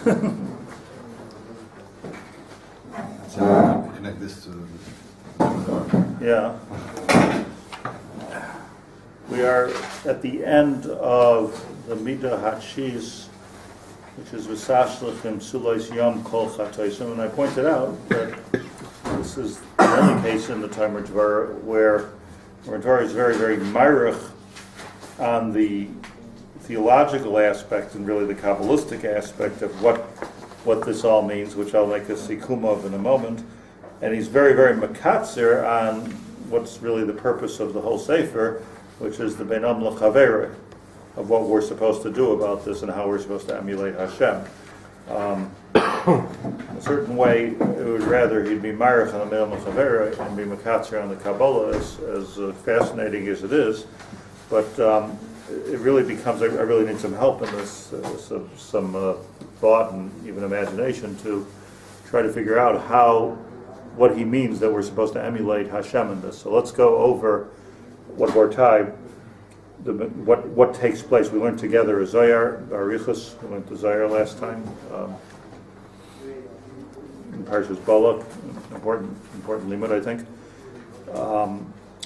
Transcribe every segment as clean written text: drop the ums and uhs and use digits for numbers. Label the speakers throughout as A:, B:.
A: So connect this to
B: Yeah. We are at the end of the Midah HaTshis, which is Vesashlich Bemtzulos Yam Kol Chatosam, and I pointed out that this is the only case in the Tomer Devorah where Torah is very, very myrich on the theological aspect and really the Kabbalistic aspect of what this all means, which I'll make a sikum of in a moment. And he's very, very makatzer on what's really the purpose of the whole Sefer, which is the Beinam L'Chavere, of what we're supposed to do about this and how we're supposed to emulate Hashem. A certain way, it would rather he'd be Marich on the Beinam L'Chavere and be makatzer on the Kabbalah, as fascinating as it is. But it really becomes, I really need some help in this, some thought and even imagination to try to figure out what he means that we're supposed to emulate Hashem in this. So let's go over one more time what takes place. We learned together a Zohar, Arichas. We went to Zohar last time. In Parshas Balak, important limud, I think.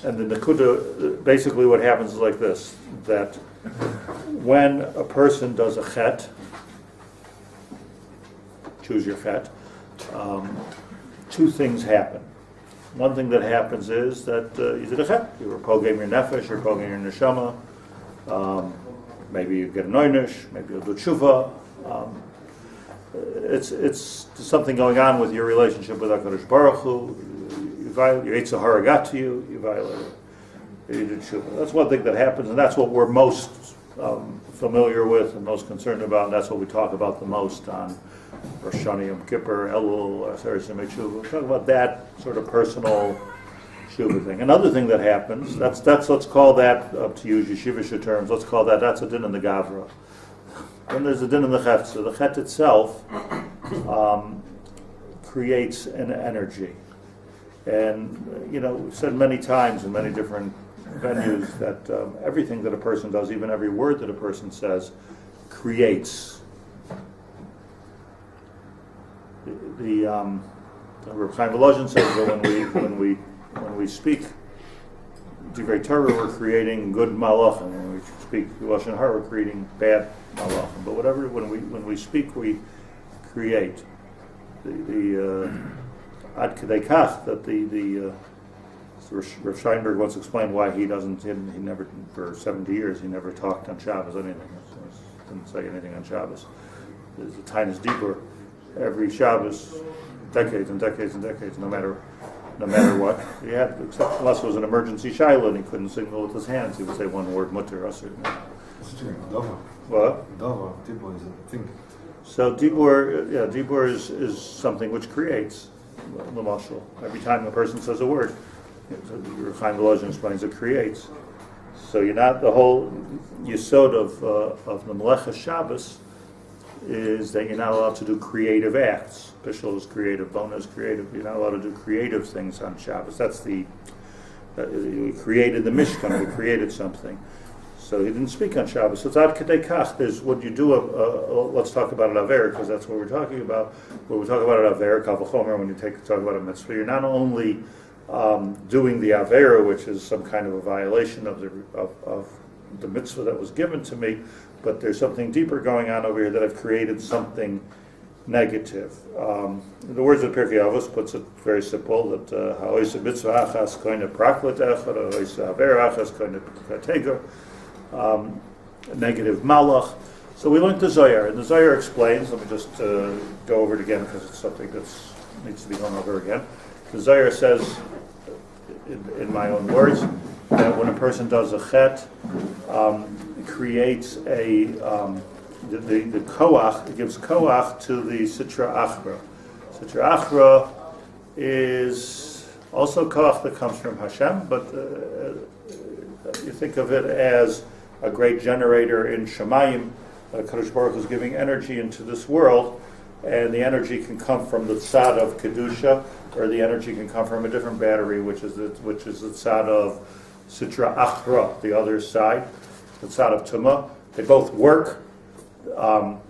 B: And the Nakuda, basically what happens is like this, that when a person does a chet, choose your chet, two things happen. One thing that happens is that you did a chet. You were pogem your nefesh, you're pogem your neshama. Maybe you get an oynish, maybe you'll do tshuva. It's something going on with your relationship with HaKadosh Baruch Hu. Your Yetzer Hara got to you, you violated it. You did tshuva. That's one thing that happens, and that's what we're most familiar with and most concerned about, and that's what we talk about the most on Rosh Hashanah, Yom Kippur, Elul, Aseret Yemei Tshuva. We talk about that sort of personal tshuva thing. Another thing that happens, that's let's call that, to use yeshivish terms, let's call that's a din in the Gavra. Then there's a din in the Chet. So the Chet itself creates an energy. And, we've said many times in many different venues that everything that a person does, even every word that a person says, creates. The Reb Chaim Volozhin says that when we speak Divrei Torah, we're creating good malachim. When we speak Lashon Hara, we're creating bad malachim. But when we speak, we create. Ad Kedei Kach, that the Rav Steinberg once explained why he never, for 70 years, he never talked on Shabbos anything. Didn't say anything on Shabbos. There's a Tainus Dibur every Shabbos, decades and decades and decades, no matter what. He had, except unless it was an emergency shiloh and he couldn't signal with his hands, he would say one word, mutter, usher. What?
A: Dibur is a thing.
B: So Dibur is something which creates. L'mashal. Every time a person says a word, Reb Chaim Volozhin explains it creates. So you're not, the whole yesod of the Melechas Shabbos is that you're not allowed to do creative acts. Bishul is creative, Bona is creative. You're not allowed to do creative things on Shabbos. That's we created the Mishkan, we created something. So he didn't speak on Shabbos. So it's ad kedei kach. There's what you do. Let's talk about an aver, because that's what we're talking about. When we talk about an aver, kal v'chomer, when you talk about a mitzvah, you're not only doing the aver, which is some kind of a violation of the mitzvah that was given to me, but there's something deeper going on over here that I've created something negative. The words of Pirkei Avos puts it very simple, that ha'oisa mitzvah achas koine praklet echad, ha'oisa aver achas koine kateger. Negative malach. So we learned the Zohar, and the Zohar explains, let me just go over it again because it's something that needs to be gone over again. The Zohar says, in my own words, that when a person does a chet, it creates the koach, it gives koach to the sitra achra. Sitra achra is also koach that comes from Hashem, but you think of it as a great generator in Shemayim. Kadosh Baruch Hu is giving energy into this world, and the energy can come from the tzad of kedusha, or the energy can come from a different battery, which is the tzad of sitra achra, the other side, the tzad of tumah. They both work, and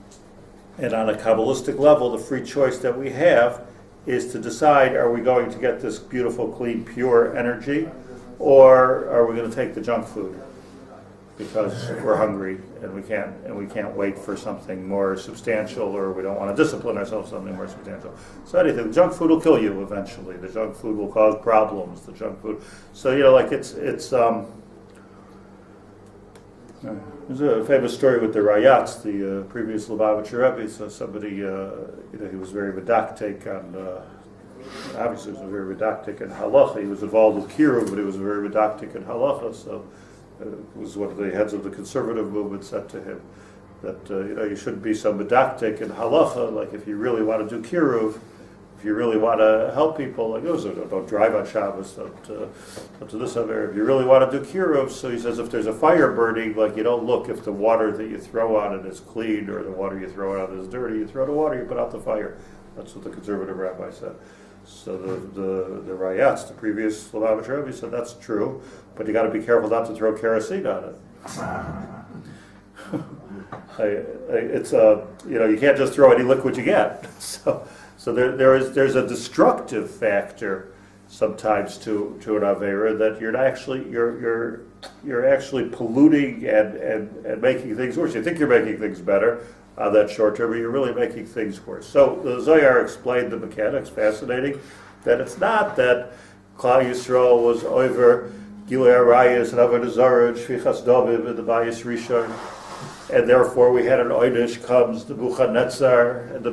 B: And on a Kabbalistic level, the free choice that we have is to decide, are we going to get this beautiful, clean, pure energy, or are we going to take the junk food because we're hungry and we can't wait for something more substantial, or we don't want to discipline ourselves something more substantial. So anything, the junk food will kill you eventually. The junk food will cause problems. The junk food. So there's a famous story with the Rayats, the previous Lubavitcher Rebbe. So somebody, he was very medactic on. Obviously, he was very medactic in halacha. He was involved with kiruv, but he was very medactic in halacha. So it was one of the heads of the conservative movement said to him that you shouldn't be so medactic in halacha. Like if you really want to do kiruv, if you really want to help people, like don't drive on Shabbos, don't do this over. If you really want to do kiruv, so he says, if there's a fire burning, like you don't look if the water that you throw on it is clean or the water you throw on it is dirty. You throw the water, you put out the fire. That's what the conservative rabbi said. So the Rayats, the previous Lubavitcher Rebbe, said that's true, but you got to be careful not to throw kerosene on it. You can't just throw any liquid you get. So there's a destructive factor sometimes to an avera that you're actually polluting and making things worse. You think you're making things better on that short term, but you're really making things worse. So the Zohar explained the mechanics, fascinating, that it's not that Klal Yisrael was over Gilui Arayos and Avodah Zarah and Shvichas David and the Bayis Rishon, and therefore we had an Oydish comes the Nebuchadnezzar and the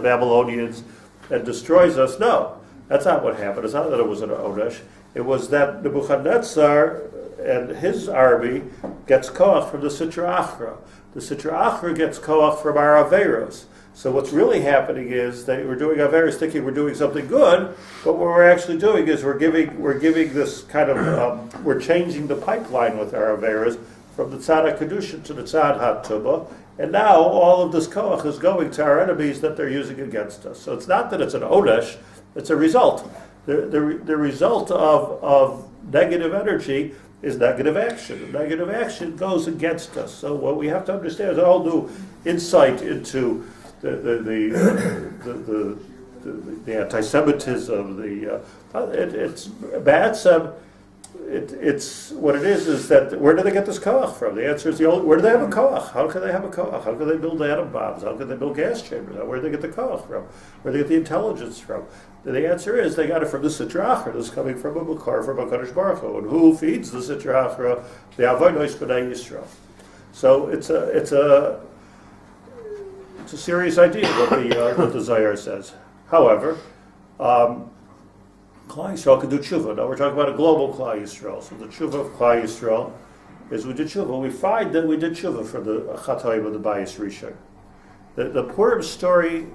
B: Babylonians and destroys us. No, that's not what happened. It's not that it was an Oydish. It was that Nebuchadnezzar and his army gets koach from the Sitra Achra. The Sitra Achra gets koach from our Averos. So what's really happening is that we're doing Averos thinking we're doing something good, but what we're actually doing is we're giving this kind of, we're changing the pipeline with our Averos from the Tzad HaKedusha to the Tzad HaTuba, and now all of this koach is going to our enemies that they're using against us. So it's not that it's an Odesh, it's a result. The result of negative energy is negative action. And negative action goes against us. So what we have to understand is a whole new insight into the anti-Semitism. It's bad. It's what it is that where do they get this koach from? The answer is where do they have a koach? How can they have a koach? How can they build atom bombs? How can they build gas chambers? Where do they get the koach from? Where do they get the intelligence from? The answer is they got it from the Sitra Achra. This is coming from a Makar, from HaKadosh Baruch Hu. And who feeds the Sitra Achra? The Avonos B'nai Yisrael. So it's a serious idea what the Zohar says. However, Klal Yisrael can do tshuva. Now we're talking about a global Klal Yisrael. So the tshuva of Klal Yisrael is we did tshuva. We find that we did tshuva for the Chatoim of the Bayis Rishon. The Purim story,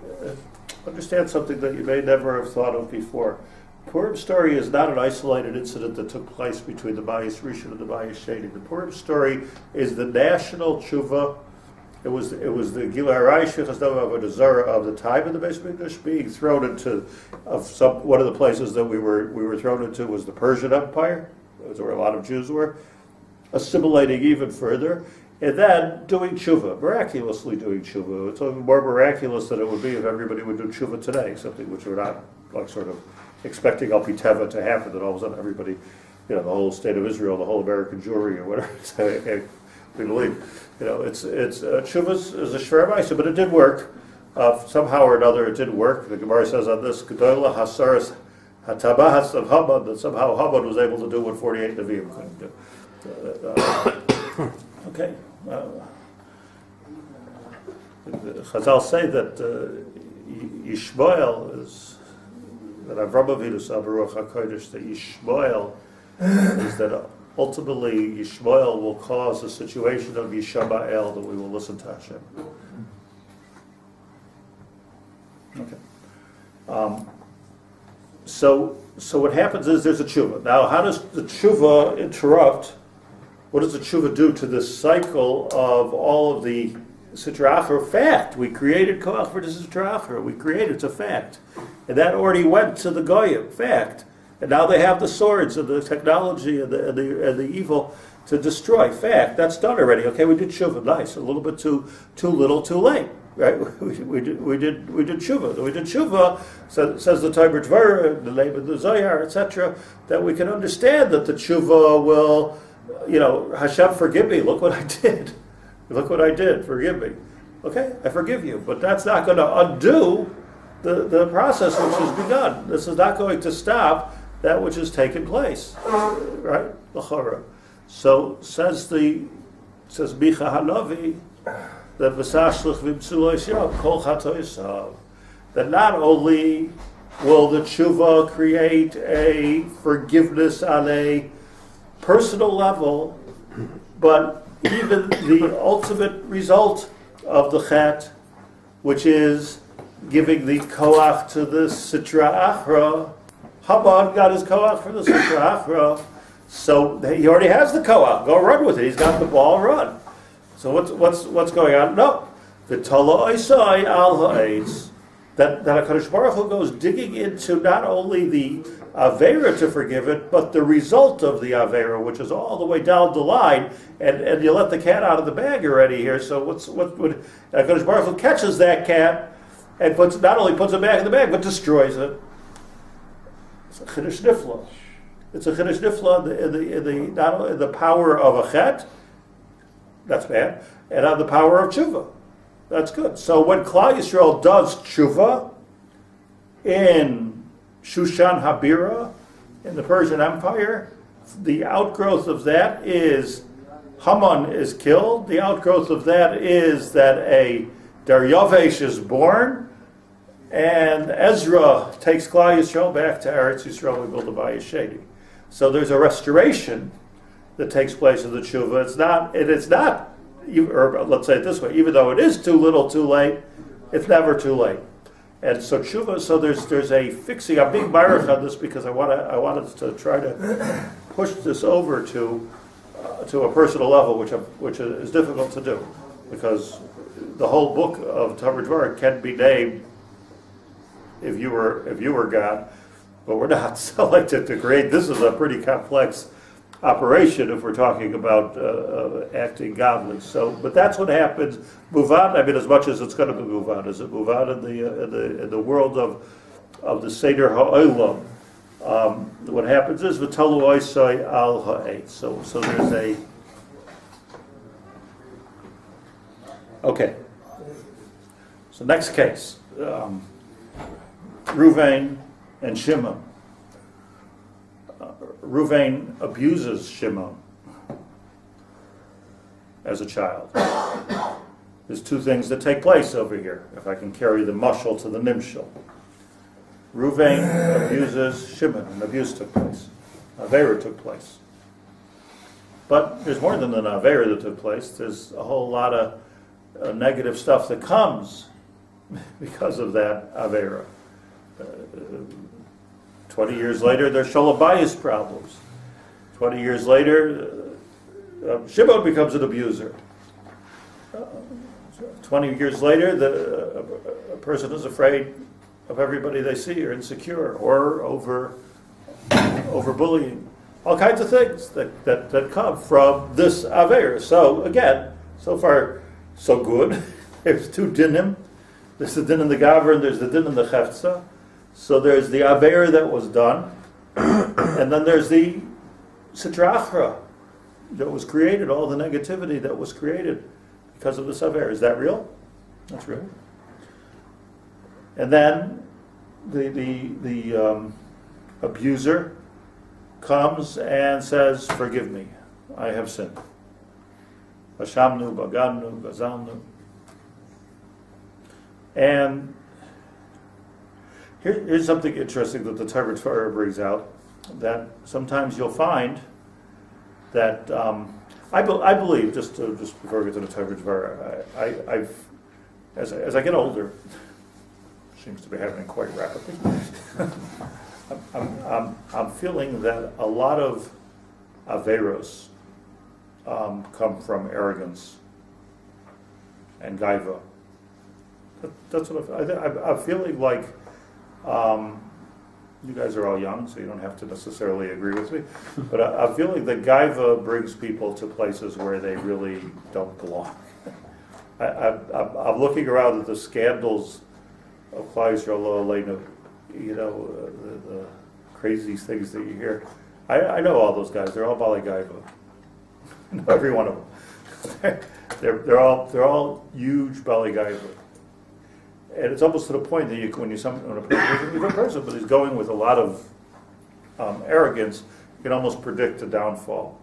B: understand something that you may never have thought of before. Purim story is not an isolated incident that took place between the Bayis Rishon and the Bayis Sheni. The Purim story is the national tshuva. It was the Gilui Arayos Shvichas David Avodah Zarah of the time of the Beis Mikdash being thrown into one of the places that we were thrown into was the Persian Empire. That's where a lot of Jews were, assimilating even further, and then doing tshuva, miraculously doing tshuva. It's even more miraculous than it would be if everybody would do tshuva today, something which we're not like sort of expecting Al Pi Teva to happen, that all of a sudden everybody, the whole state of Israel, the whole American Jewry or whatever, we believe. It's tshuva is a shver ma'aseh, but it did work. Somehow or another, it did work. The Gemara says on this, Gedolah Hasaras Hatabahas of Hamad, that somehow Hamad was able to do what 48 Nevi'im couldn't do. Okay. Chazal say that Yishmael is, that Avram Avinu saw Baruch HaKodesh, that Yishmael is that ultimately Yishmael will cause a situation of Yishama'el, that we will listen to Hashem. Okay. So what happens is there's a tshuva. Now, how does the tshuva interrupt? What does the tshuva do to this cycle of all of the Sitra Achra? Fact. We created koach for the Sitra Achra. We created, it's a fact. And that already went to the Goyim. Fact. And now they have the swords and the technology and the evil to destroy. Fact. That's done already. Okay, we did tshuva. Nice. A little bit too little, too late. right? We did tshuva. We did tshuva, says the Tomer Devorah, the Leba, the Zohar, etc., that we can understand that the tshuva will, Hashem, forgive me. Look what I did. Look what I did. Forgive me. Okay, I forgive you. But that's not going to undo the process which has begun. This is not going to stop that which has taken place, right? L'chora. So says Micha Hanavi that Vesashlich Bemtzulos Yam Kol Chatosam, that not only will the tshuva create a forgiveness on a personal level, but even the ultimate result of the chet, which is giving the koach to the sitra achra. Haman got his koach from the sitra achra, so he already has the koach. Go run with it. He's got the ball. Run. So what's going on? No, the tola oisai al ha'etz, that HaKadosh Baruch Hu goes digging into not only the Avera to forgive it, but the result of the Avera, which is all the way down the line, and you let the cat out of the bag already here. So what HaKadosh Baruch Hu catches that cat and not only puts it back in the bag, but destroys it. It's a Chiddush Nifla. It's a Chiddush Nifla not only in the power of a chet, that's bad, and on the power of tshuva. That's good. So when Klal Yisrael does tshuva in Shushan Habira, in the Persian Empire, the outgrowth of that is Haman is killed. The outgrowth of that is that a Daryavesh is born, and Ezra takes Klal Yisrael back to Eretz Yisrael. We build a Bayis Sheni. So there's a restoration that takes place of the tshuva. It's not, or let's say it this way, even though it is too little, too late, it's never too late. And so tshuva, so there's a fixing. I'm being baruch on this because I wanted to try to push this over to a personal level, which is difficult to do, because the whole book of Tomer Devorah can be named if you were God, but we're not. So like to create this is a pretty complex operation if we're talking about acting godly. So, but that's what happens. Muvad. I mean, as much as it's going to be muvad, is it muvad in the world of the Seder Ha'olam? What happens is v'talu oisai al ha'et. So there's a okay. So next case, Ruvain and Shimon. Ruvain abuses Shimon as a child. There's two things that take place over here, if I can carry the mushal to the nimshal. Ruvain abuses Shimon, and abuse took place. Avera took place. But there's more than an Avera that took place. There's a whole lot of negative stuff that comes because of that Avera. 20 years later, there's Shalom Bayis problems. 20 years later, Shimon becomes an abuser. 20 years later, a person is afraid of everybody they see, or insecure, or over bullying. All kinds of things that come from this Aver. So again, so far, so good. There's two dinim. There's the din in the Gavra, and there's the din in the Cheftza. So there's the Aver that was done, and then there's the Sitra Achra that was created, all the negativity that was created because of this Aver. Is that real? That's real. And then the abuser comes and says, "Forgive me, I have sinned. Bashamnu, bagamnu, gazalnu." And here's something interesting that the Tomer Devorah brings out, that sometimes you'll find that I believe, just before we get to the Tomer Devorah, I've as I get older, seems to be happening quite rapidly. I'm feeling that a lot of averos come from arrogance and gaiva. That's what I'm feeling like. You guys are all young, so you don't have to necessarily agree with me. But I'm feeling that gaiva brings people to places where they really don't belong. I'm looking around at the scandals of Klal Yisrael, the crazy things that you hear. I know all those guys. They're all Bali Gaiva. Every one of them. they're all huge Bali Gaiva. And it's almost to the point that when a person, but he's going with a lot of arrogance, you can almost predict a downfall.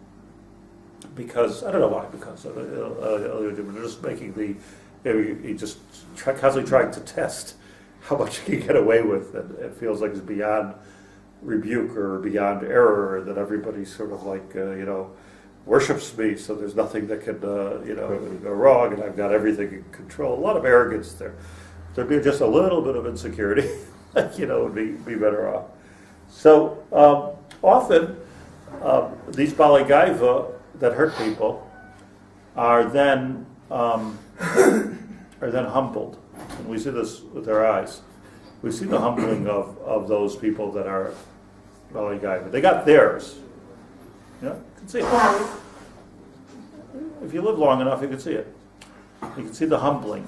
B: Because, I don't know why, because they're just making he just constantly trying to test how much he can get away with, and it feels like it's beyond rebuke or beyond error, that everybody sort of like, worships me, so there's nothing that can, go wrong, and I've got everything in control. A lot of arrogance there. There'd be just a little bit of insecurity, would be better off. So often these Bali Gaiva that hurt people are then humbled, and we see this with our eyes. We see the humbling of those people that are Bali Gaiva. They got theirs. You can see it. If you live long enough, you can see it. You can see the humbling.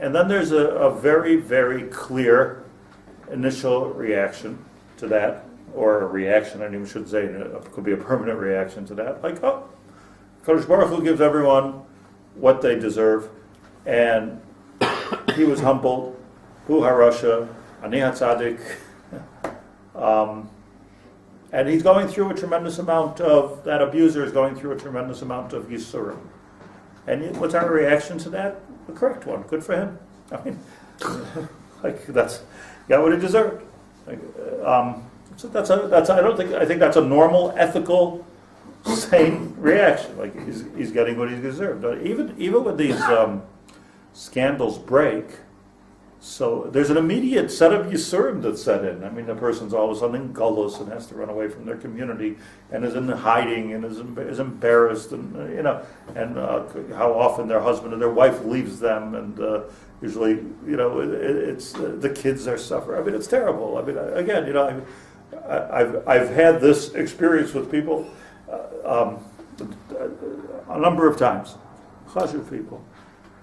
B: And then there's a very, very clear initial reaction to that, or a reaction, I even should say, it could be a permanent reaction to that. Like, Kadosh Baruch Hu gives everyone what they deserve, and he was humbled, Hu HaRasha, Ani HaTzadik, and he's going through a tremendous amount of, that abuser is going through a tremendous amount of Yisurim. And what's our reaction to that? The correct one. Good for him. I mean, that's got what he deserved. So I think that's a normal, ethical, sane reaction. Like he's getting what he deserved. Even when these scandals break, so there's an immediate set of Yisurim that's set in. I mean, the person's all of a sudden in gullus and has to run away from their community and is in hiding and is embarrassed, and and how often their husband or their wife leaves them, and usually it's the kids are suffering. I mean, it's terrible. I mean, again, I've had this experience with people a number of times. Chashuv people.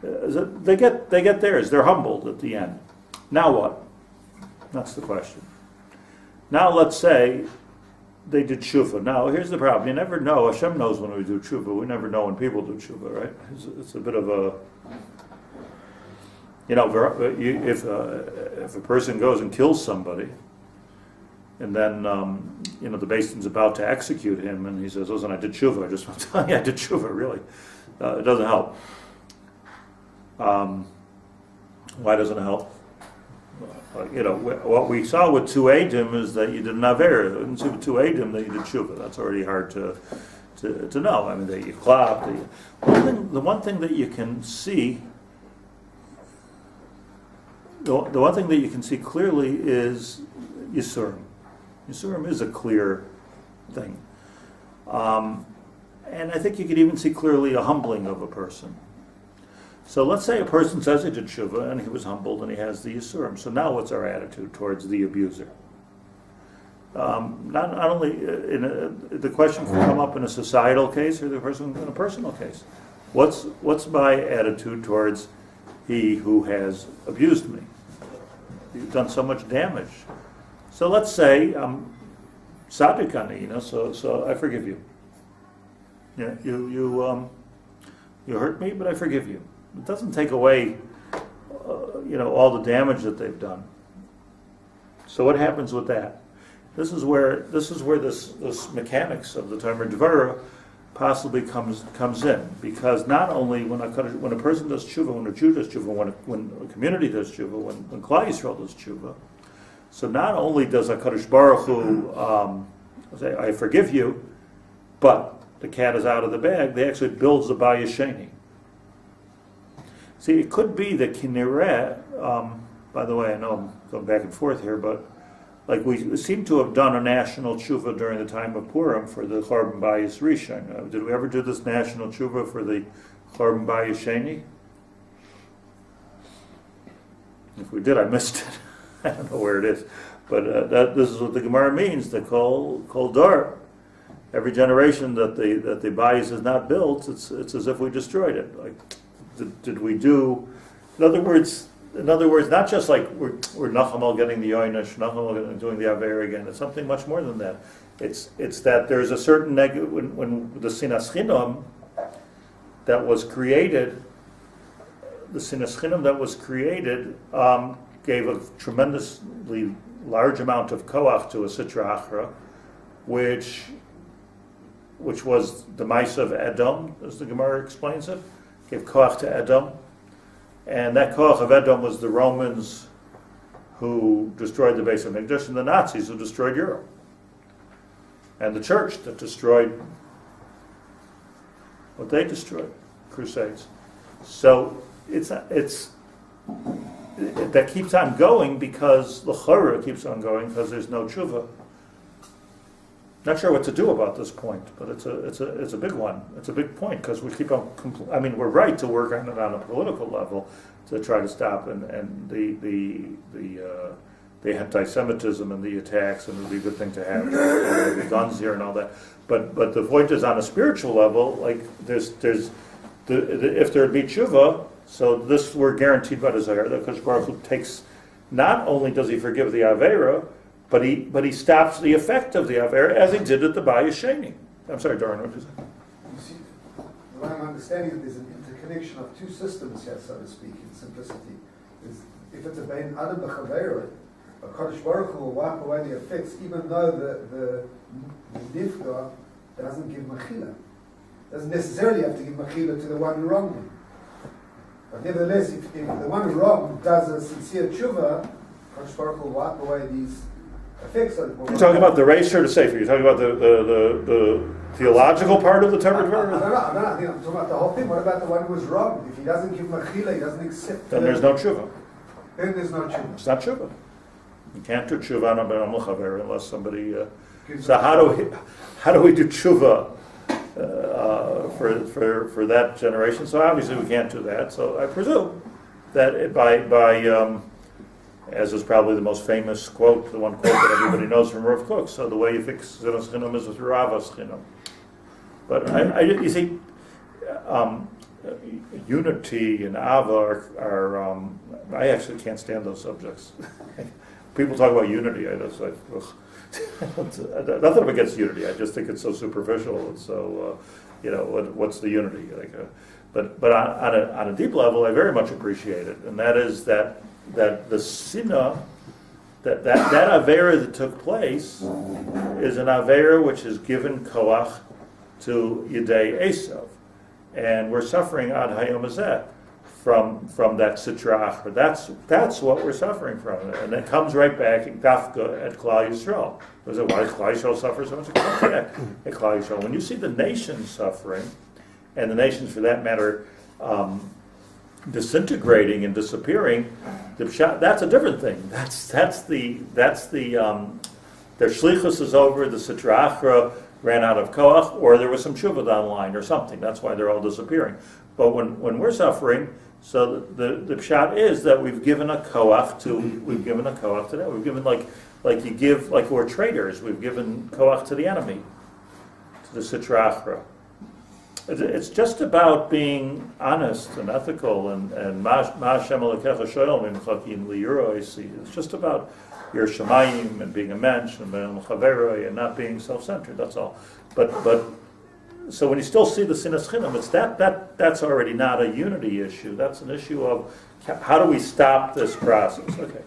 B: They get theirs. They're humbled at the end. Now what? That's the question. Now let's say they did tshuva. Now here's the problem. You never know. Hashem knows when we do tshuva. We never know when people do tshuva, right? It's a bit of a, if a person goes and kills somebody, and then the Beis Din's about to execute him, and he says, "Listen, I did tshuva. I just want to tell you, I did tshuva. Really, it doesn't help." Why doesn't it help? What we saw with two Eidim is that you did an Aver. We didn't see with two Eidim that you did Tshuva. That's already hard to know. I mean, that you clapped. The one thing that you can see, the one thing that you can see clearly is Yisurim. Yisurim is a clear thing. And I think you could even see clearly a humbling of a person. So let's say a person says he did tshuva and he was humbled and he has the Yisurim. So now what's our attitude towards the abuser? Not only the question can come up in a societal case or the person in a personal case. What's my attitude towards he who has abused me? You've done so much damage. So let's say I'm tzaddik, so I forgive you. Yeah, you hurt me, but I forgive you. It doesn't take away, all the damage that they've done. So what happens with that? This is where this mechanics of the Tomer Devorah possibly comes in, because not only when a person does tshuva, when a Jew does tshuva, when a community does tshuva, when Klal Yisrael does tshuva, so not only does HaKadosh Baruch Hu say, I forgive you, but the cat is out of the bag, they actually builds the Bayis Sheni. See, it could be that Kinireh, by the way, I know I'm going back and forth here, but like we seem to have done a national tshuva during the time of Purim for the Chorban Bayis Rishon. Did we ever do this national tshuva for the Chorban Bayis Sheni? If we did, I missed it. I don't know where it is. But this is what the Gemara means, the Kol Dor. Every generation that the Bayis is not built, it's as if we destroyed it. Like, did we do? In other words, not just like we're Nachamal getting the Yoinish, Nachamal doing the Aver again. It's something much more than that. It's that there's a certain when the Sinas Chinam that was created, gave a tremendously large amount of koach to a Sitra Achra, which was the mice of Edom, as the Gemara explains it, gave koach to Edom. And that koach of Edom was the Romans who destroyed the Beis Hamikdash and the Nazis who destroyed Europe. And the church that destroyed what they destroyed, Crusades. So that keeps on going because the Chorah keeps on going because there's no tshuva. Not sure what to do about this point, but it's a big one. It's a big point because we keep on. We're right to work on it on a political level to try to stop and the anti-Semitism and the attacks, and it would be a good thing to have the guns here and all that. But the point is on a spiritual level, like if there'd be tshuva, so this we're guaranteed by the Zohar that Kodesh Baruch Hu takes. Not only does he forgive the Avera, but he stops the effect of the Avera as he did at the Bayis Sheni. I'm sorry, Doran, what did you say?
C: You see, the way I'm understanding it, there's an interconnection of two systems here, so to speak, in simplicity. If it's a Bein Adam B'Chavera, a Kodesh Baruch Hu will wipe away the effects, even though the Nifga doesn't give Mechila. Doesn't necessarily have to give Mechila to the one who wronged him. But nevertheless, if the one who wronged does a sincere tshuva, Kodesh Baruch Hu will wipe away these effects.
B: You're talking about the Reish or the Sefer? You're talking about the theological part of the Tomer Devorah?
C: No, I'm talking about the whole thing. What about the one who was wronged? If he doesn't give Mechila, he doesn't accept.
B: Then there's no tshuva.
C: Then there's no tshuva.
B: It's not tshuva. You can't do tshuva on a Ben Chaver unless somebody. So how do we do tshuva for that generation? So obviously we can't do that. So I presume that by as is probably the most famous quote, the one quote that everybody knows from Rav Kook. So the way you fix Zinas Chinam is with Ravas Chinam. But you see, unity and Ava are I actually can't stand those subjects. People talk about unity. Nothing against unity. I just think it's so superficial and so what's the unity? But on a deep level, I very much appreciate it, and that is that the sinah, that avera that took place is an avera which is given koach to Yidei Esav, and we're suffering ad hayom hazeh from that sitra achra. That's what we're suffering from, and it comes right back in Dafka at Klal Yisrael. Why does Klal Yisrael suffer so much? At Klal Yisrael, when you see the nations suffering, and the nations, for that matter, disintegrating and disappearing, that's a different thing. That's the their shlichus is over. The sitra achra ran out of koach, or there was some tshuva online or something. That's why they're all disappearing. But when we're suffering, so the pshat is that we've given a koach to that. We've given like you give, like we're traitors. We've given koach to the enemy, to the sitra achra. It's just about being honest and ethical and it's just about your shemayim and being a mensch and not being self-centered. That's all. But so when you still see the sinas chinam, it's that's already not a unity issue. That's an issue of how do we stop this process? Okay.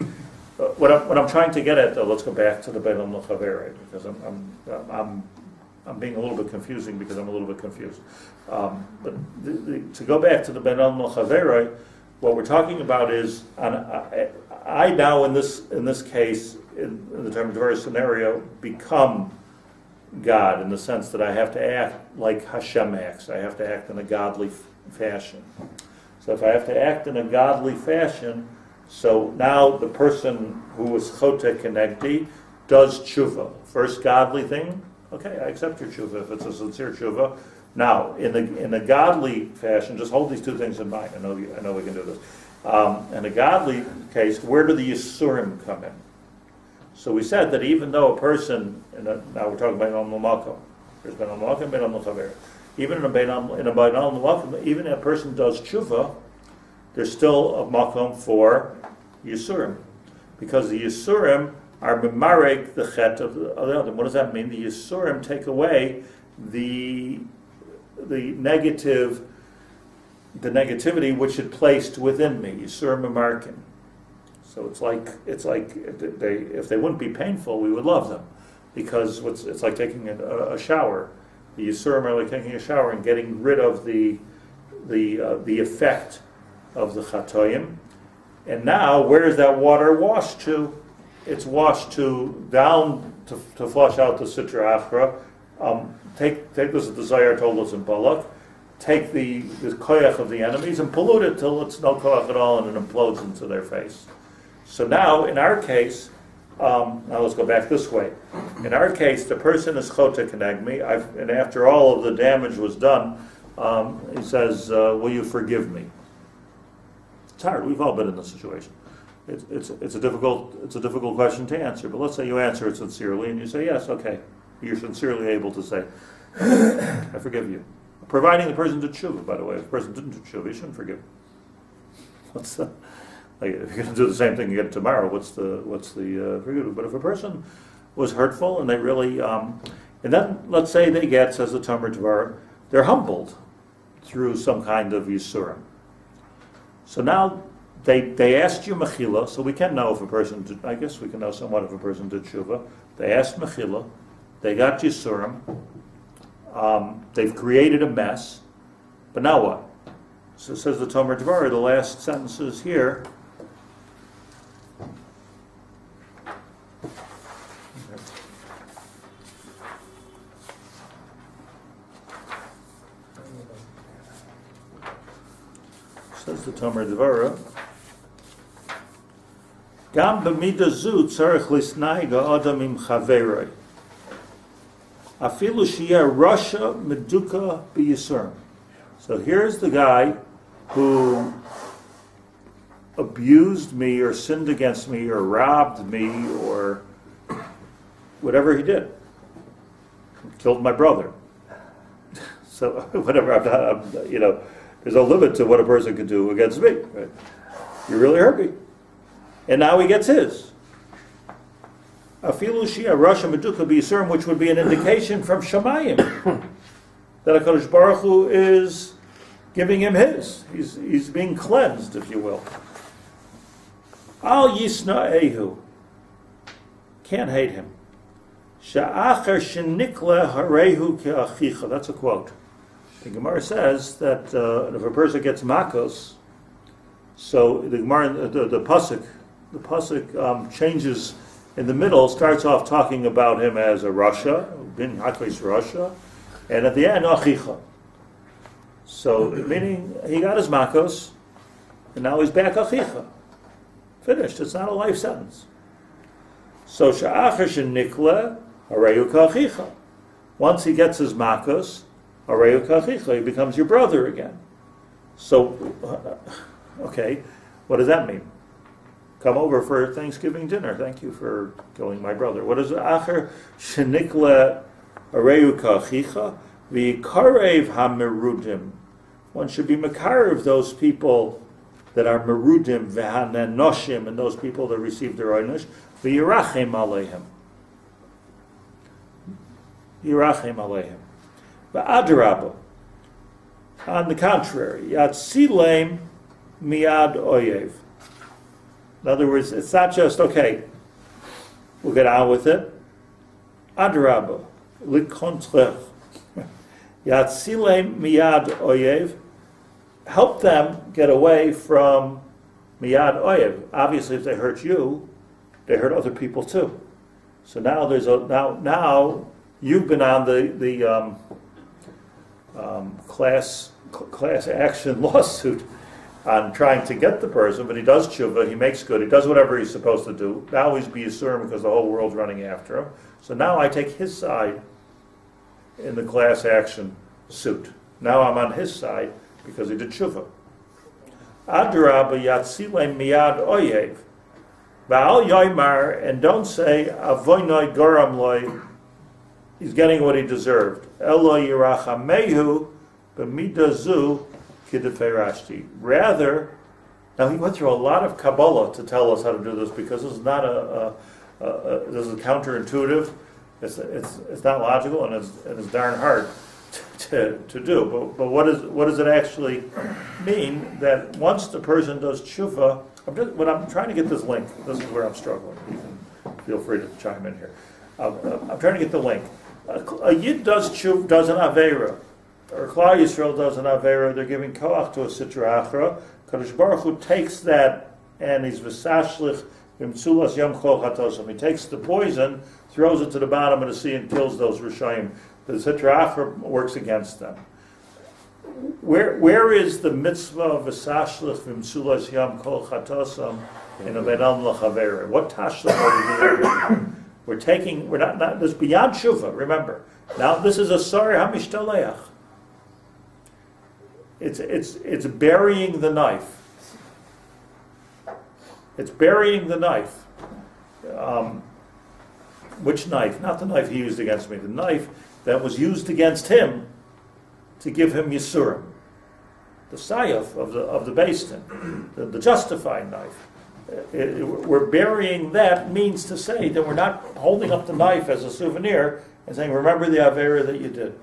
B: What I'm trying to get at, though, let's go back to the Bein Chaver, because I'm being a little bit confusing because I'm a little bit confused. But to go back to the Bein Chaver, what we're talking about is I now in this case in the Tomer Devorah scenario become God in the sense that I have to act like Hashem acts. I have to act in a godly fashion. So if I have to act in a godly fashion, so now the person who was chotek kenegdi does tshuva. First godly thing, okay, I accept your tshuva if it's a sincere tshuva. Now, in a godly fashion, just hold these two things in mind. I know we can do this. In a godly case, where do the yisurim come in? So we said that even though a person, now we're talking about Bein Malka, there's Bein Malka and Bein Chaver. Even in a Bein Malka, even if a person does tshuva, there's still a makom for Yisurim. Because the Yisurim are memarek the chet of the other. What does that mean? The Yisurim take away the negativity which it placed within me. Yisurim memarkim. So it's like if they wouldn't be painful, we would love them, because it's like taking a shower. The Yisurim are like taking a shower and getting rid of the effect of the chatoim. And now, where is that water washed to? It's washed down to flush out the sitra achra. Take this, the Zohar told us in Balak. Take the koyach of the enemies and pollute it till it's no koyach at all, and it implodes into their face. So now, in our case, now let's go back this way. In our case, the person is chota keneg me, and after all of the damage was done, he says, "Will you forgive me?" It's hard. We've all been in this situation. It's a difficult question to answer. But let's say you answer it sincerely, and you say, "Yes, okay." You're sincerely able to say, "I forgive you," providing the person did tshuva. By the way, if the person didn't do tshuva, you shouldn't forgive. What's the Like, if you're going to do the same thing again tomorrow, what's the forgiveness? But if a person was hurtful and they really, and then let's say they get, says the Tomer Devorah, they're humbled through some kind of yisurim. So now they asked you mechila, so we can know if a person did, I guess we can know somewhat if a person did tshuva. They asked mechila, they got yisurim, they've created a mess, but now what? So it says the Tomer Devorah, the last sentences here. Says the Tomer Devorah, Gam b'mida zu tzarech lisnai ga'adam im chaveroi. Afilu sheyeh rasha meduka b'yisurim. So here's the guy who abused me or sinned against me or robbed me or whatever he did. Killed my brother. So whatever, there's a limit to what a person can do against me. Right? You really hurt me. And now he gets his. Afilu sheyeh rasha meduka b'yisurim, which would be an indication from Shamayim that HaKadosh Baruch Hu is giving him his. He's being cleansed, if you will. Al yisna ehu. Can't hate him. Sha'achar shenikla harehu ke'achicha. That's a quote. The Gemara says that if a person gets makos, so the Gemara, the pasuk changes in the middle, starts off talking about him as a rasha, bin hakis rasha, and at the end, achicha. So, meaning he got his makos, and now he's back achicha. Finished. It's not a life sentence. So, sha'achar shenikla harehu ka'achicha. Once he gets his makos, harehu ka'achicha, he becomes your brother again. So, okay, what does that mean? Come over for Thanksgiving dinner. Thank you for killing my brother. What is it? Achar shenikla harehu ka'achicha v'yikarev ha'merudim. One should be makarev those people that are merudim v'hanenoshim, and those people that receive their oynish v'yirachem aleihem. Yirachem aleihem. V'adrabah. On the contrary, yatzilem miad oyev. In other words, it's not just, okay, we'll get on with it. Adrabah. Likontrech. Yatzilem miad oyev. Help them get away from miyad oyev. Obviously, if they hurt you, they hurt other people too. So now there's now you've been on the class action lawsuit on trying to get the person, but he does tshuva, he makes good, he does whatever he's supposed to do. Now he's b'yisurim because the whole world's running after him. So now I take his side in the class action suit. Now I'm on his side because he did tshuva. Adrabah yatzilem miyad oyev. Va'al yoymar, and don't say avoynoi goram loy, he's getting what he deserved. Elo yirachamehu b'midazu kidefei rashti. Rather, Now he went through a lot of Kabbalah to tell us how to do this, because this is not this is counterintuitive. It's not logical, and it's darn hard to do. But what does it actually mean? That once the person does tshuva, when I'm trying to get this link, this is where I'm struggling. You can feel free to chime in here. I'm trying to get the link. A Yid does an Aveira, or Klal Yisrael does an Aveira. They're giving koach to a Sitra Achra. Kadosh Baruch Hu takes that, and he's Vesashlich Bemtzulos Yam Kol. He takes the poison, throws it to the bottom of the sea, and kills those Rishayim. The Sitra Achra works against them. Where is the mitzvah of Vesashlich Bemtzulos Yam Kol Chatosam in the Benam L'Chavera? What tashlich are we doing? We're not this beyond tshuva. Remember, now this is a sari hamishtalech. It's burying the knife. It's burying the knife. Which knife? Not the knife he used against me. The knife that was used against him to give him Yisurim. The sayaf of the Beis Din, the justified knife. We're burying that means to say that we're not holding up the knife as a souvenir and saying, remember the Avera that you did.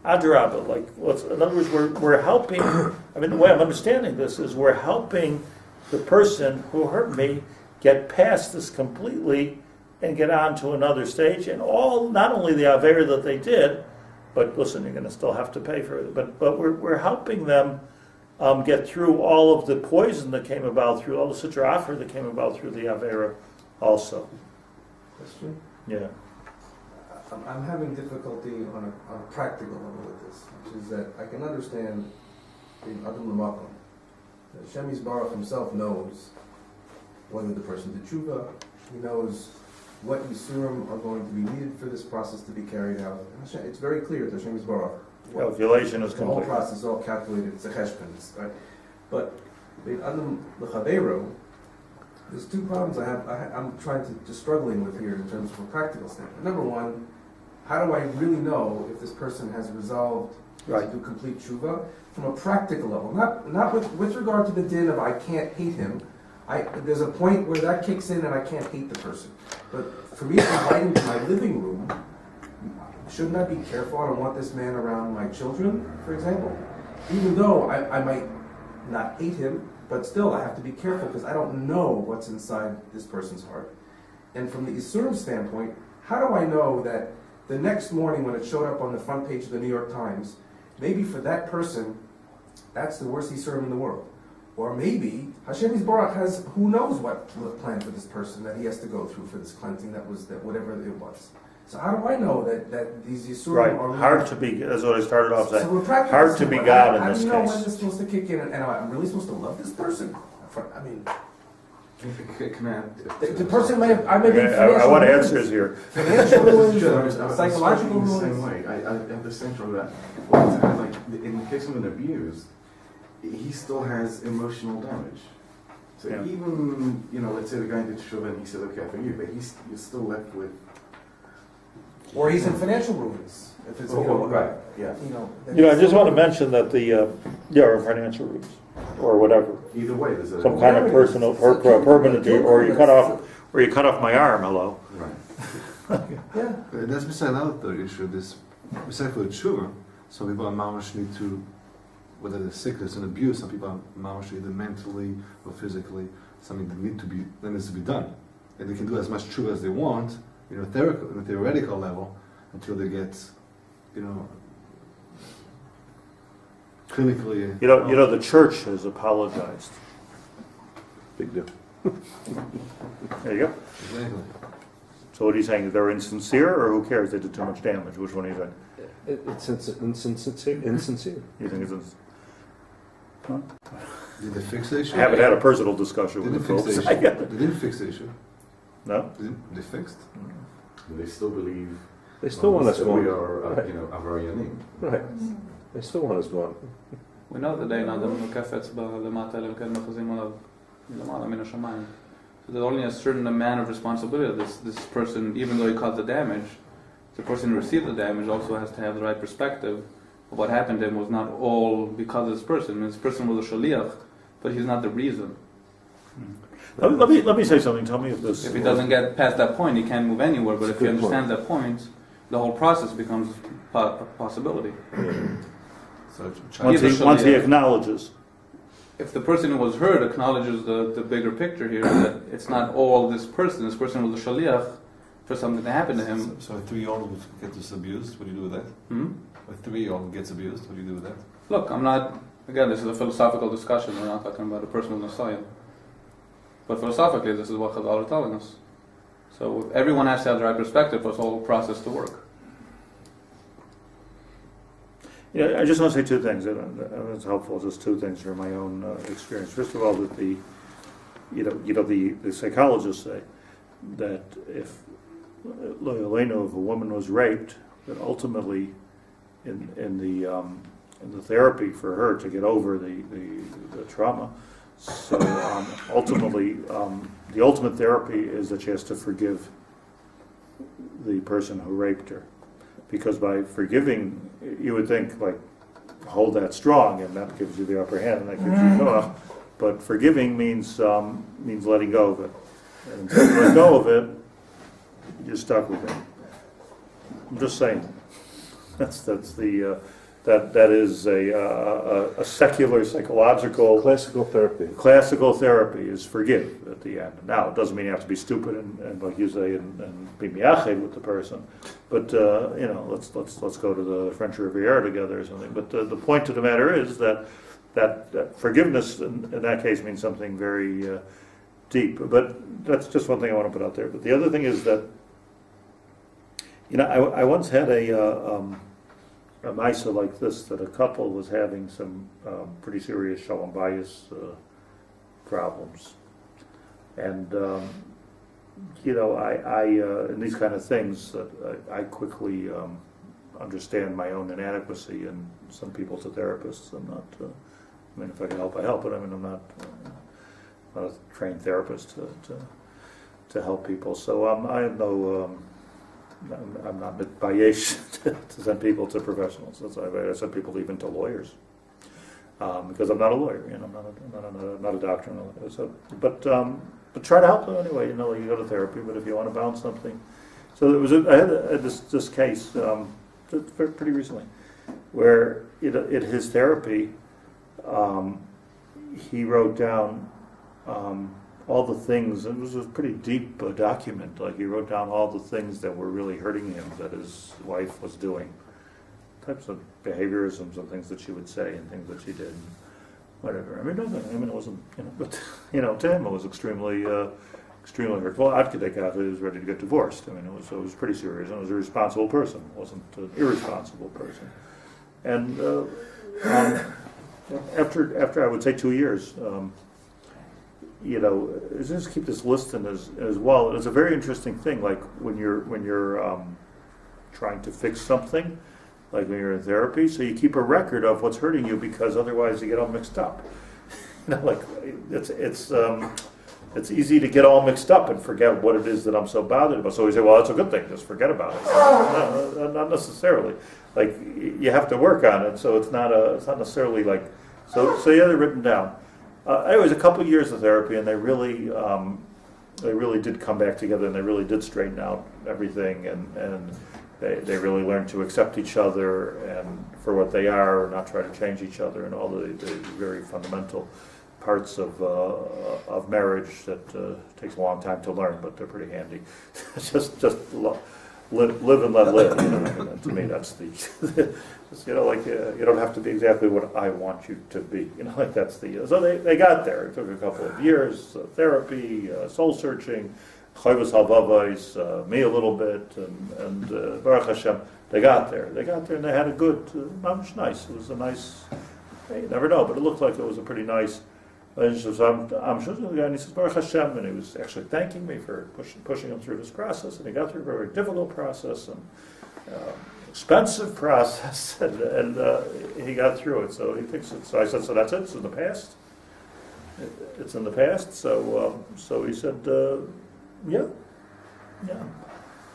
B: Adrabah, in other words, we're helping. I mean, the way I'm understanding this is we're helping the person who hurt me get past this completely and get on to another stage, and not only the Avera that they did, but listen, you're going to still have to pay for it. But we're helping them get through all of the poison that came about through all the Sitra Achra that came about through the Avera also.
D: Question?
B: Yeah.
D: I'm having difficulty on a practical level with this, which is that I can understand in Adam L'Makom. Hashem Yisbarach himself knows whether the person did tshuva. He knows what Yisurim are going to be needed for this process to be carried out. It's very clear that Hashem Yisbarach.
B: Calculation is
D: the whole
B: complete.
D: process is all calculated. It's a cheshbon, right? But in Adam L'Chavero, there's two problems I'm trying to struggling with here in terms of a practical standpoint. Number one, how do I really know if this person has resolved to do complete tshuva from a practical level? Not with regard to the din of I can't hate him. There's a point where that kicks in and I can't hate the person. But for me to invite him to my living room, shouldn't I be careful? I don't want this man around my children, for example. Even though I might not hate him, but still I have to be careful because I don't know what's inside this person's heart. And from the Yisurim standpoint, how do I know that the next morning when it showed up on the front page of the New York Times, maybe for that person, that's the worst Yisurim in the world. Or maybe Hashem Yisbarach has who knows what plan for this person that he has to go through for this cleansing that whatever it was. So how do I know that these Yisurim are
B: hard to be? That's what I started off saying.
D: So
B: hard to be God in this case.
D: How do you know when it's supposed to kick in? And I'm really supposed to love this person? I mean, the person may have.
B: I want answers here.
D: Financial ruins, psychological ruins.
E: Same way. I have the same trouble that. Like in the case of an abuse, he still has emotional damage. So even let's say the guy did tshuva and he said, "Okay, I forgive," but you're still left with.
D: Or he's in financial ruins. If it's
E: right. Yeah.
B: I just want to mention that or financial ruins or whatever.
E: Either way, there's
B: some kind of personal permanent, or you cut off my arm. Hello.
E: Right.
D: Yeah.
A: That's beside another issue. This beside for the tshuva, some people are mamash need to, whether there's sickness and abuse, some people are mamash either mentally or physically something that needs to be done, and they can do as much tshuva as they want. Theoretical level, until they get, clinically.
B: The church has apologized. Big deal. There you go.
A: Exactly.
B: So what are you saying? They're insincere, or who cares? They did too much damage. Which one are you saying?
F: It's insincere. Insincere.
B: You think it's insincere? Huh?
A: Did they fix the issue?
B: I haven't had a personal discussion with the folks.
A: They didn't fix the issue.
B: No?
A: They fixed?
E: They still believe.
F: They still want us
E: we
F: gone.
E: are, Avariyanim.
F: Right. They still want us gone.
G: We know that they know them kafetz b'lemata elem ken mechazim olav lemala min hashamayim. So there's only a certain amount of responsibility. This person, even though he caused the damage, the person who received the damage also has to have the right perspective of what happened to him was not all because of this person. This person was a shaliach but he's not the reason.
B: Let me say something. Tell me if this.
G: If he doesn't get past that point, he can't move anywhere. But if he understands that point, the whole process becomes a possibility.
A: So
B: Once he acknowledges.
G: If the person who was hurt acknowledges the bigger picture here, that it's not all this person was a shaliach for something to happen to him.
A: So a 3-year-old would get abused. What do you do with that? A 3-year-old gets abused. What do you do with that?
G: Look, I'm not. Again, this is a philosophical discussion. We're not talking about a personal Messiah. But philosophically, this is what Chazal are telling us. So everyone has to have the right perspective for this whole process to work.
B: Yeah, I just want to say two things. It's helpful. Just two things from my own experience. First of all, that the psychologists say that if if a woman was raped, that ultimately, in the therapy for her to get over the trauma. So ultimately, the ultimate therapy is that she has to forgive the person who raped her, because by forgiving, you would think like hold that strong, and that gives you the upper hand, and that gives you power. But forgiving means letting go of it, and until you let go of it, you're stuck with it. I'm just saying. That is a secular psychological
F: Classical therapy.
B: Classical therapy is forgive at the end. Now, it doesn't mean you have to be stupid and like you say, and be miyached with the person. But let's go to the French Riviera together or something. But the point of the matter is that forgiveness in that case means something very deep. But that's just one thing I want to put out there. But the other thing is that I once had a Maisa like this, that a couple was having some pretty serious shalom bias problems, and I in these kind of things, I quickly understand my own inadequacy, and some people's a therapist. I'm not. I mean, if I can help, I help. But I mean, I'm not a trained therapist to help people. So I have no. I'm not biased to send people to professionals. That's why I send people even to lawyers, because I'm not a lawyer. I'm not a doctor. So, but try to help them anyway. You go to therapy, but if you want to bounce something, so I had this case pretty recently, where in his therapy, he wrote down. All the things, it was a pretty deep document, like he wrote down all the things that were really hurting him that his wife was doing, types of behaviorisms and things that she would say and things that she did, and whatever. I mean, it wasn't, but to him it was extremely hurtful. He was ready to get divorced. I mean, it was pretty serious, and it was a responsible person. It wasn't an irresponsible person. And after I would say 2 years, just keep this listed as well. It's a very interesting thing. Like when you're trying to fix something, like when you're in therapy, so you keep a record of what's hurting you, because otherwise you get all mixed up. Like it's easy to get all mixed up and forget what it is that I'm so bothered about. So we say, well, that's a good thing. Just forget about it. No, not necessarily. Like you have to work on it. So it's not necessarily like. So you have it written down. Anyways, a couple of years of therapy, and they really did come back together, and they really did straighten out everything, and they really learned to accept each other and for what they are, and not try to change each other, and all the very fundamental parts of marriage that takes a long time to learn, but they're pretty handy. just live and let live. And to me, that's the. You don't have to be exactly what I want you to be. That's the. So they got there. It took a couple of years, therapy, soul searching, chayvus halvavos, me a little bit, and Baruch Hashem, they got there. They got there, and they had a good, nice. It was a nice. You never know, but it looked like it was a pretty nice. I'm sure the guy, and he says Baruch Hashem, and he was actually thanking me for pushing him through this process, and he got through a very difficult process and expensive process, and he got through it. So he thinks it. So I said, so that's it. It's in the past. It's in the past. So he said, yeah.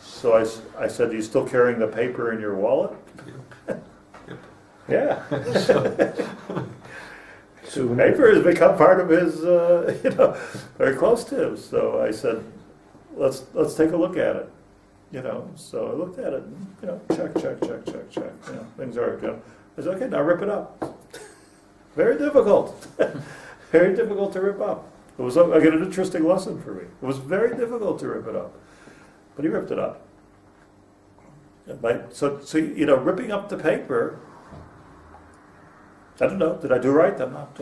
B: So I said, are you still carrying the paper in your wallet?
A: Yep.
B: Yeah. Paper has become part of his, very close to him. So I said, let's take a look at it. So I looked at it, check. Things are, I said, okay, now rip it up. Very difficult. Very difficult to rip up. It was, I get an interesting lesson for me. It was very difficult to rip it up. But he ripped it up. So ripping up the paper, I don't know, did I do right? I'm not,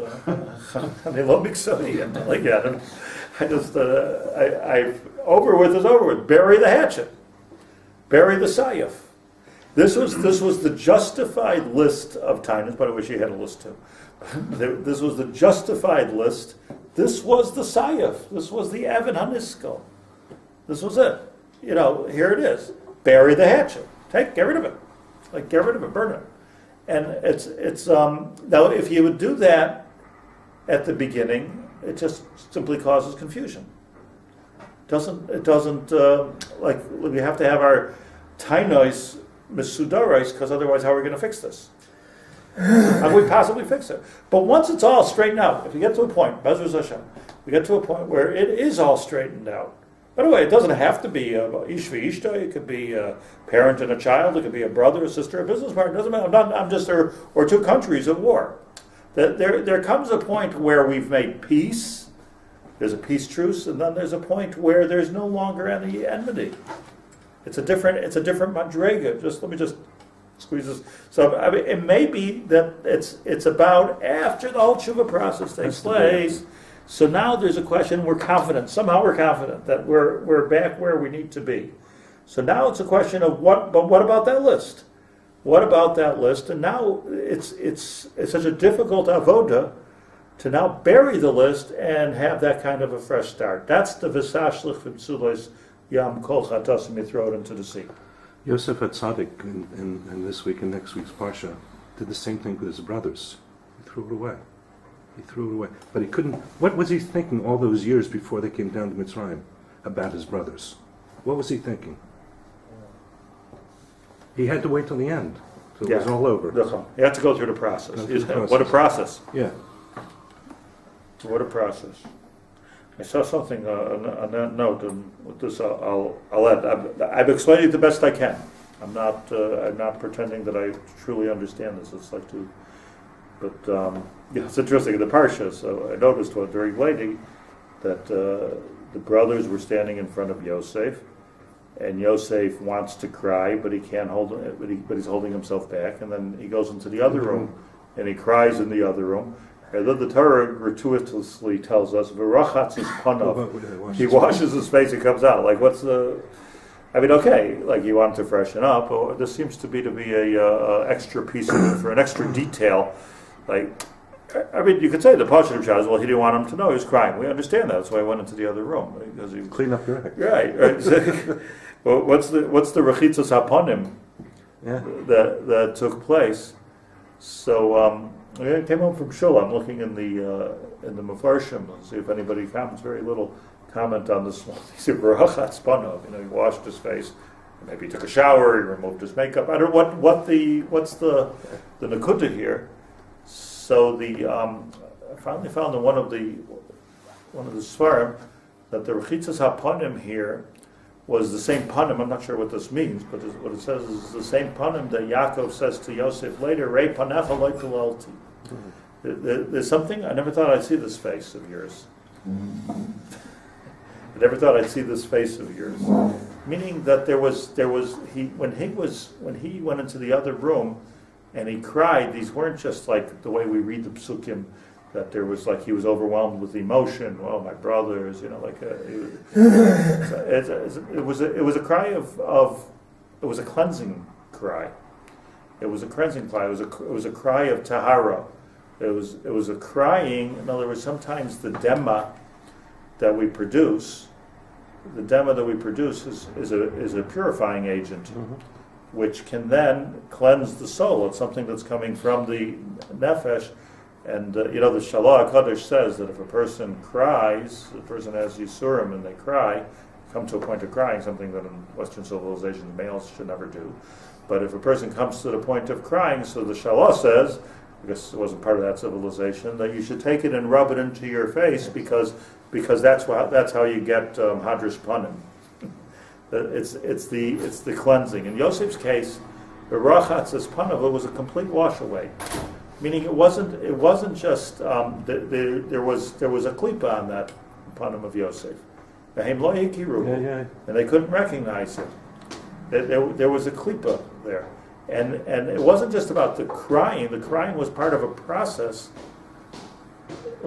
B: over with, bury the hatchet. Bury the sayaf. This was the justified list of tainas, but I wish he had a list too. This was the justified list. This was the sayaf. This was the Evan Haniskal. This was it. Here it is. Bury the hatchet. Get rid of it. Get rid of it, burn it. And it's now if you would do that at the beginning, it just simply causes confusion. It doesn't we have to have our tainos misudarais, because otherwise how are we going to fix this? How can we possibly fix it? But once it's all straightened out, if you get to a point, Bezos Hashem, we get to a point where it is all straightened out. By the way, it doesn't have to be ish v'ishta. It could be a parent and a child. It could be a brother, a sister, a business partner. It doesn't matter. I'm just or two countries at war. There comes a point where we've made peace. There's a peace truce, and then there's a point where there's no longer any enmity. It's a different madrega. Let me squeeze this. So it may be that it's about after the whole tshuva process takes place. So now there's a question. We're confident. Somehow we're confident that we're back where we need to be. So now it's a question of what. But what about that list? What about that list? And now it's such a difficult avoda to now bury the list and have that kind of a fresh start. That's the Vesashlich Bemtzulos Yam Kol Chatosam, you throw it into the sea.
F: Yosef HaTzadik in this week and next week's Parsha did the same thing with his brothers. He threw it away. But he couldn't. What was he thinking all those years before they came down to Mitzrayim about his brothers? What was he thinking? He had to wait till the end, till it was all over.
B: He had to go through the process. What a process!
F: Yeah.
B: What a process. I saw something on that note, and with this I'll add. I've explained it the best I can. I'm not pretending that I truly understand this. It's like to, but it's interesting in the parsha. So I noticed during Lady that the brothers were standing in front of Yosef, and Yosef wants to cry, but he can't hold it. But he's holding himself back, and then he goes into the other room, and he cries in the other room. And then the Torah gratuitously tells us, "V'rachatz his panav." He washes his face and comes out. What's the? Okay, you want to freshen up. Or this seems to be a extra piece of it, for an extra detail. You could say the Pasha of Chaz, well, he didn't want him to know he was crying. We understand that. That's why he went into the other room, because he
F: clean up your act.
B: Right. So, well, what's the rechitzas hapanim that took place? So. I came home from Shul. I'm looking in the Mefarshim and see if anybody comments. Very little comment on this one. He said, "Barachatz panav." He washed his face. Maybe he took a shower. He removed his makeup. I don't know what's the nakuta here. So I finally found in one of the svarim that the rechitzas hapanim here was the same panim. I'm not sure what this means, but what it says is the same panim that Yaakov says to Yosef later, Rei panecha lo t'lalti. There's something, I never thought I'd see this face of yours. I never thought I'd see this face of yours. Meaning that when he went into the other room and he cried, these weren't just like the way we read the psukim, that there was he was overwhelmed with emotion. Oh, my brothers, it was a cry it was a cleansing cry. It was a cleansing cry. It was a cry of tahara. It was a crying. In other words, sometimes the dema that we produce is a purifying agent, which can then cleanse the soul. It's something that's coming from the nefesh. And the Shalah HaKadosh says that if a person cries, the person has Yisurim and they cry, come to a point of crying, something that in Western civilization males should never do. But if a person comes to the point of crying, so the Shalah says I guess it wasn't part of that civilization, that you should take it and rub it into your face because that's how you get hadras panim. It's the cleansing. In Yosef's case, the rachatzas panav was a complete wash away, meaning it wasn't just there was a klipa on that panim of Yosef. V'hem lo yikiru, and they couldn't recognize it. There was a klipa there. And it wasn't just about the crying. The crying was part of a process.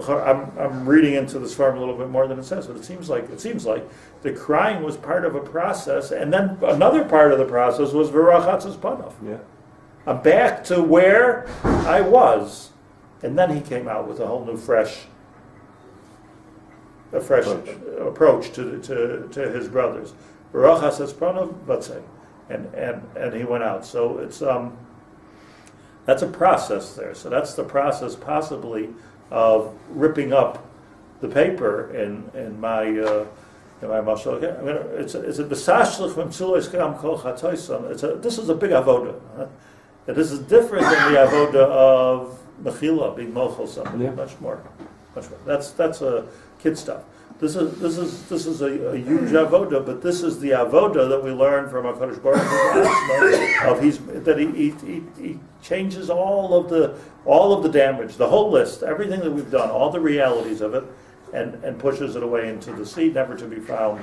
B: I'm reading into this form a little bit more than it says, but it seems like the crying was part of a process, and then another part of the process was v'rachatzas panav. Yeah, I'm back to where I was, and then he came out with a whole new fresh approach to his brothers. V'rachatzas panav batzei. And he went out. So it's that's a process there. So that's the process possibly of ripping up the paper in my mashal. It's a Vesashlich Bemtzulos Yam Kol. This is a big avoda. This is different than the avoda of mechila, being mochel somebody. Much more. That's a kid stuff. This is a huge avoda, but this is the avoda that we learn from HaKadosh Baruch Hu, that he changes all of the damage, the whole list, everything that we've done, all the realities of it, and pushes it away into the sea, never to be found,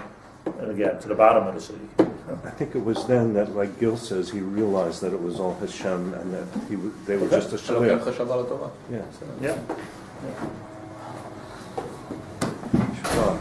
B: and again, to the bottom of the sea.
F: I think it was then that, like Gil says, he realized that it was all Hashem and that they were just a shaliach.
B: Yeah.
A: Sure.